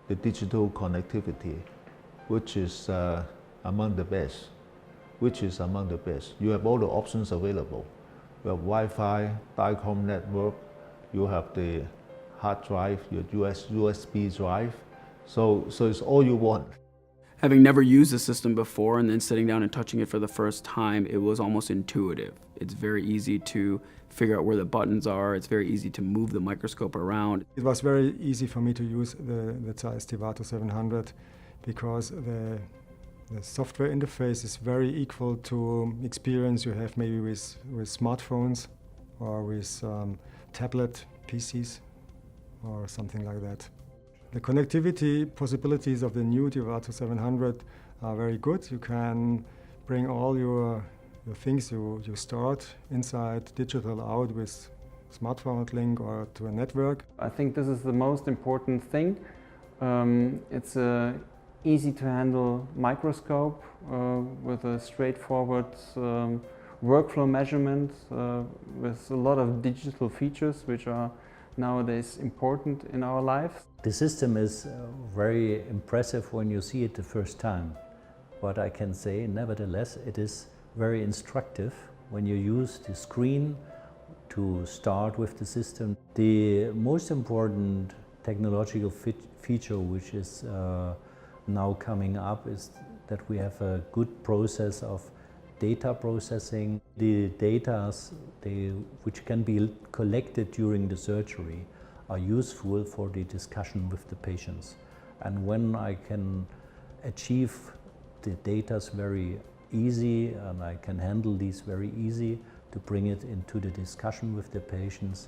the digital connectivity, which is among the best. You have all the options available. You have Wi-Fi, DICOM network, you have the hard drive, your USB drive. So it's all you want. Having never used the system before and then sitting down and touching it for the first time, it was almost intuitive. It's very easy to figure out where the buttons are. It's very easy to move the microscope around. It was very easy for me to use the ZEISS TIVATO 700 because the software interface is very equal to experience you have maybe with smartphones or with tablet PCs or something like that. The connectivity possibilities of the new TIVATO 700 are very good. You can bring all your things you stored inside digital out with smartphone link or to a network. I think this is the most important thing. It's an easy to handle microscope with a straightforward workflow measurement with a lot of digital features which are nowadays important in our life. The system is very impressive when you see it the first time. But I can say, nevertheless, it is very instructive when you use the screen to start with the system. The most important technological feature which is now coming up is that we have a good process of data processing. The data which can be collected during the surgery are useful for the discussion with the patients. And when I can achieve the data very easy and I can handle these very easy to bring it into the discussion with the patients.